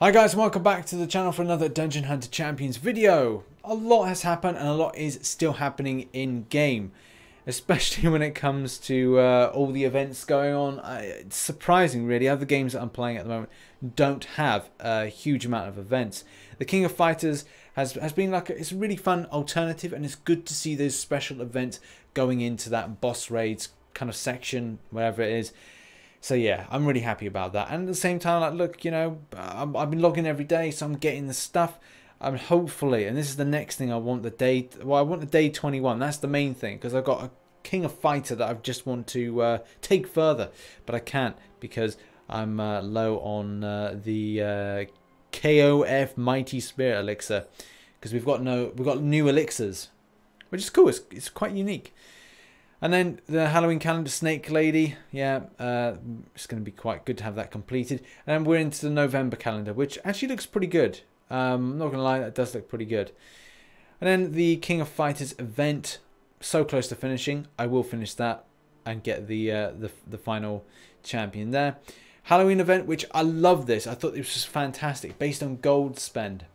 Hi guys, and welcome back to the channel for another Dungeon Hunter Champions video. A lot has happened and a lot is still happening in game, especially when it comes to all the events going on. It's surprising really. Other games that I'm playing at the moment don't have a huge amount of events. The King of Fighters has been like it's a really fun alternative, and it's good to see those special events going into that boss raids kind of section, wherever it is. So yeah, I'm really happy about that. And at the same time, like, look, you know, I've been logging every day, so I'm getting the stuff. I'm hopefully, and this is the next thing I want, the day. Well, I want the day 21. That's the main thing, because I've got a King of Fighter that I just want to take further, but I can't because I'm low on the KOF Mighty Spirit Elixir, because we've got new elixirs, which is cool. It's quite unique. And then the Halloween calendar Snake Lady, yeah, it's going to be quite good to have that completed. And then we're into the November calendar, which actually looks pretty good. I'm not going to lie, that does look pretty good. And then the King of Fighters event, so close to finishing. I will finish that and get the final champion there. Halloween event, which I love this. I thought it was just fantastic, based on gold spend.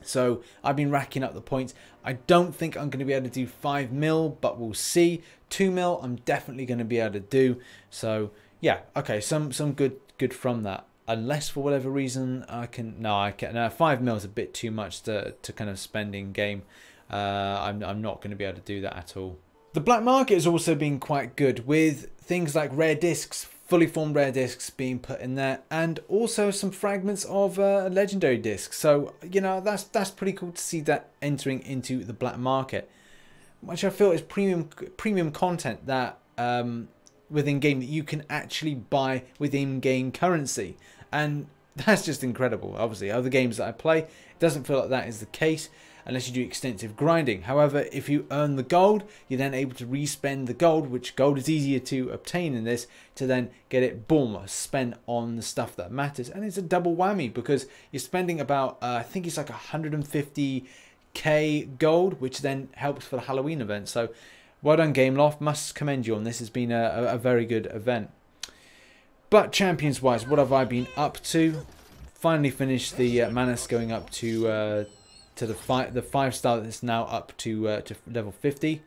So I've been racking up the points. I don't think I'm going to be able to do 5 mil, but we'll see. 2 mil I'm definitely going to be able to do. So yeah, okay, some good from that. Unless for whatever reason I can, no, 5 mil is a bit too much to kind of spend in game. I'm not going to be able to do that at all. The black market has also been quite good with things like rare discs, fully formed rare discs being put in there, and also some fragments of legendary discs. So you know, that's pretty cool to see that entering into the black market, which I feel is premium content that within game that you can actually buy with in-game currency, and that's just incredible. Obviously, other games that I play, it doesn't feel like that is the case unless you do extensive grinding. However, if you earn the gold, you're then able to respend the gold, which gold is easier to obtain in this, to then get it, boom, spent on the stuff that matters. And it's a double whammy because you're spending about, I think it's like 150k gold, which then helps for the Halloween event. So well done, Gameloft. Must commend you on this. Has been a very good event. But champions-wise, what have I been up to? Finally finished the Manus going up to the 5-star that's now up to level 50.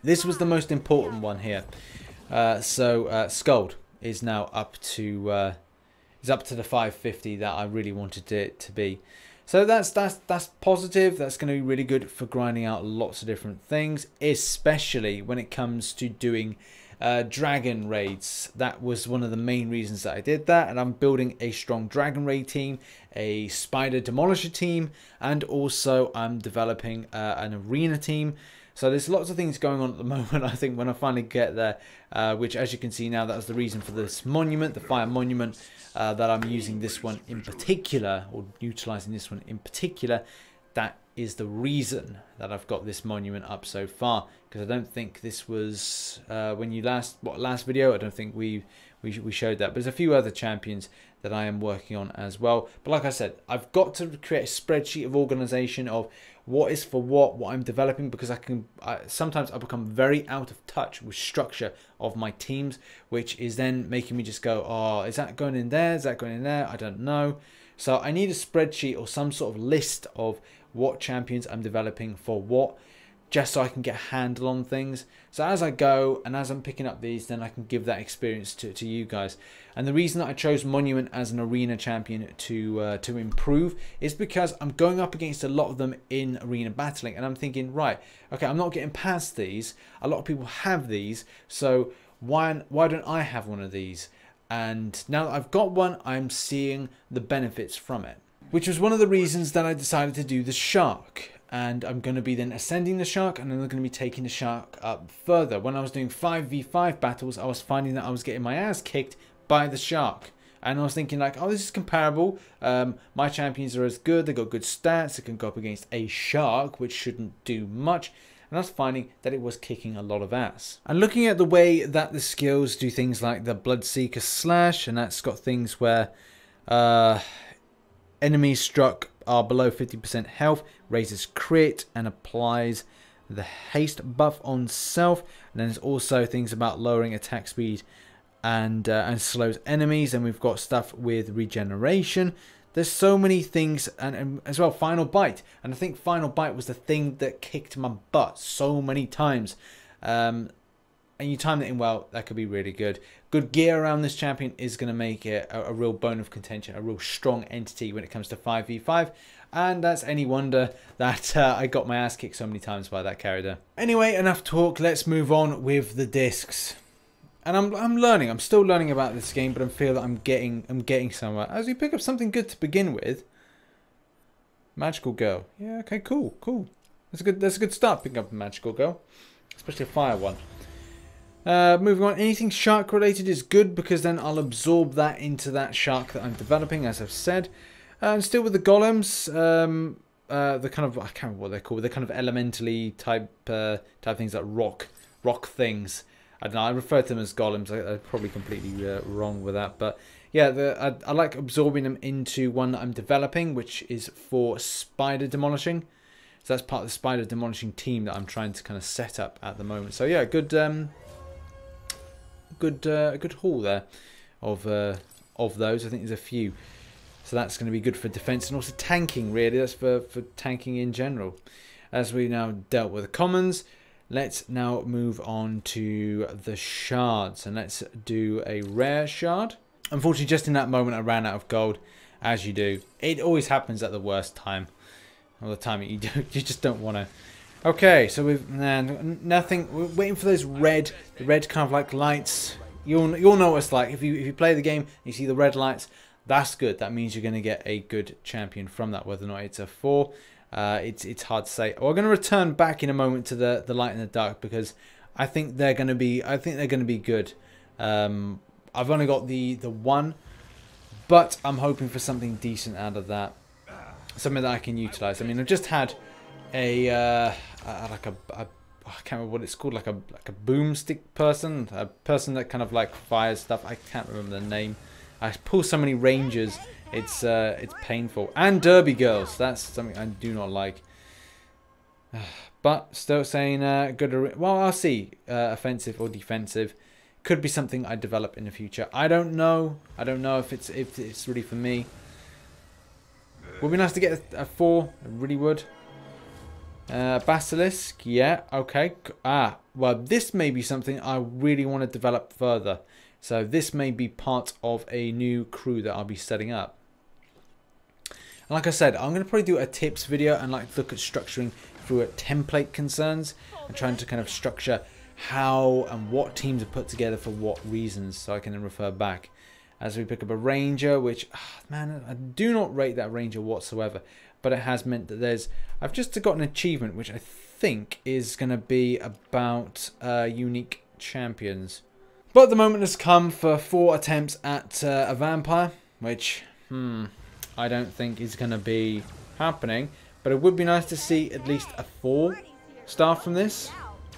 This was the most important one here. Skuld is now up to the 550 that I really wanted it to be. So that's positive. That's going to be really good for grinding out lots of different things, especially when it comes to doing dragon raids. That was one of the main reasons that I did that, and I'm building a strong dragon raid team, a spider demolisher team, and also I'm developing an arena team. So there's lots of things going on at the moment. I think when I finally get there, which as you can see now, that was the reason for this monument, the fire monument, that I'm using this one in particular, or utilizing this one in particular. That is the reason that I've got this monument up so far, because I don't think this was when you last video, I don't think we showed that. But there's a few other champions that I am working on as well. But like I said, I've got to create a spreadsheet of organization of what is for what I'm developing, because sometimes I become very out of touch with structure of my teams, which is then making me just go, oh, is that going in there? Is that going in there? I don't know. So I need a spreadsheet or some sort of list of what champions I'm developing for what, just so I can get a handle on things. So as I go and as I'm picking up these, then I can give that experience to you guys. And the reason that I chose Monument as an arena champion to improve is because I'm going up against a lot of them in arena battling, and I'm thinking, right, okay, I'm not getting past these. A lot of people have these, so why don't I have one of these? And now that I've got one, I'm seeing the benefits from it, which was one of the reasons that I decided to do the shark. And I'm going to be then ascending the shark, and then I'm going to be taking the shark up further. When I was doing 5v5 battles, I was finding that I was getting my ass kicked by the shark. And I was thinking like, oh, this is comparable. My champions are as good. They've got good stats. They can go up against a shark, which shouldn't do much. And I was finding that it was kicking a lot of ass. And looking at the way that the skills do things like the Bloodseeker Slash, and that's got things where enemies struck are below 50% health, raises crit, and applies the haste buff on self. And then there's also things about lowering attack speed and slows enemies. And we've got stuff with regeneration. There's so many things, and as well Final Bite. And I think Final Bite was the thing that kicked my butt so many times. And you timed it in well, that could be really good. Good gear around this champion is going to make it a real bone of contention, a real strong entity when it comes to 5v5. And that's any wonder that I got my ass kicked so many times by that character. Anyway, enough talk. Let's move on with the discs. And I'm learning. I'm still learning about this game, but I feel that I'm getting somewhere. As we pick up something good to begin with. Magical Girl. Yeah. Okay. Cool. Cool. That's a good start picking up a Magical Girl, especially a fire one. Moving on. Anything shark related is good because then I'll absorb that into that shark that I'm developing, as I've said. And still with the golems, the kind of, I can't remember what they're called, they're kind of elementally type things, like rock things. I don't know, I refer to them as golems. I'm probably completely wrong with that, but yeah, I like absorbing them into one that I'm developing, which is for spider demolishing. So that's part of the spider demolishing team that I'm trying to kind of set up at the moment. So yeah, good haul there of those. I think there's a few. So that's going to be good for defense and also tanking, really. That's for tanking in general. As we now dealt with the commons, let's now move on to the shards. And let's do a rare shard. Unfortunately, just in that moment, I ran out of gold, as you do. It always happens at the worst time. All the time you just don't want to. Okay, so we've nothing. We're waiting for those red kind of like lights. You'll know what it's like if you play the game. You see the red lights. That's good. That means you're going to get a good champion from that. Whether or not it's a 4, it's hard to say. We're going to return back in a moment to the light and the dark because I think they're going to be good. I've only got the 1, but I'm hoping for something decent out of that. Something that I can utilize. I mean, I've just had I can't remember what it's called, like a boomstick person, a person that kind of like fires stuff. I can't remember the name. I pull so many rangers, it's painful. And derby girls, that's something I do not like. But still saying good. Well, I'll see. Offensive or defensive, could be something I develop in the future. I don't know. I don't know if it's really for me. Would be nice to get a 4. I really would. Basilisk, yeah, okay. Well, this may be something I really want to develop further. So this may be part of a new crew that I'll be setting up. And like I said, I'm going to probably do a tips video and like look at structuring through a template concerns and trying to kind of structure how and what teams are put together for what reasons, so I can then refer back. As we pick up a ranger, which, man, I do not rate that ranger whatsoever. But it has meant that I've just got an achievement, which I think is going to be about unique champions. But the moment has come for 4 attempts at a vampire, which, I don't think is going to be happening. But it would be nice to see at least a 4-star from this,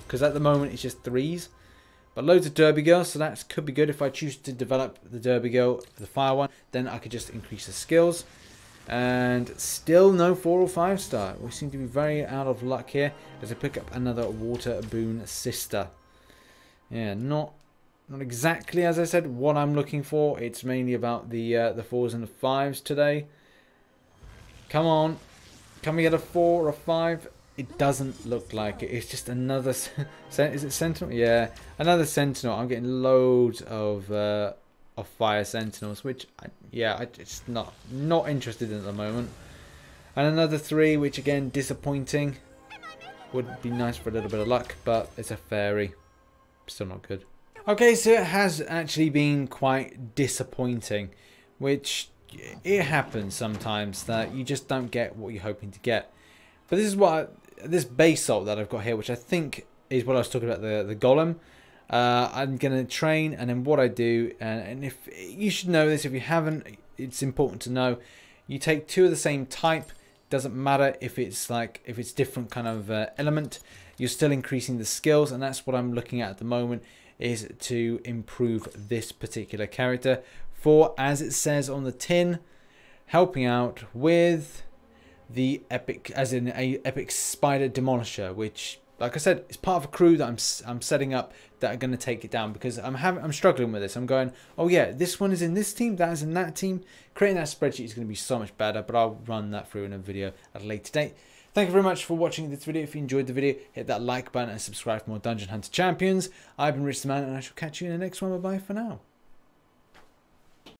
because at the moment it's just 3s. But loads of derby girls, so that could be good. If I choose to develop the derby girl, the fire one, then I could just increase the skills. And still no 4 or 5-star. We seem to be very out of luck here as I pick up another water boon sister. Yeah, not exactly as I said what I'm looking for. It's mainly about the 4s and the 5s today. Come on, can we get a 4 or a 5? It doesn't look like it. It's just another. Is it Sentinel? Yeah, another Sentinel. I'm getting loads of fire Sentinels, which I'm just not interested in at the moment. And another 3, which again disappointing. Would be nice for a little bit of luck, but it's a fairy. Still not good. Okay, so it has actually been quite disappointing, which it happens sometimes that you just don't get what you're hoping to get. But this is this basalt that I've got here, which I think is what I was talking about, the golem. I'm going to train, and then what I do, and if you should know this, if you haven't, it's important to know. You take 2 of the same type. Doesn't matter if it's different kind of element. You're still increasing the skills, and that's what I'm looking at the moment, is to improve this particular character for, as it says on the tin, helping out with the epic, as in a epic spider demolisher, which like I said, it's part of a crew that I'm setting up that are going to take it down, because I'm struggling with this. I'm going, oh yeah, this one is in this team, that is in that team. Creating that spreadsheet is going to be so much better, but I'll run that through in a video at a later date. Thank you very much for watching this video. If you enjoyed the video, hit that like button and subscribe for more Dungeon Hunter Champions. I've been RichTheMan, and I shall catch you in the next one. Bye bye for now.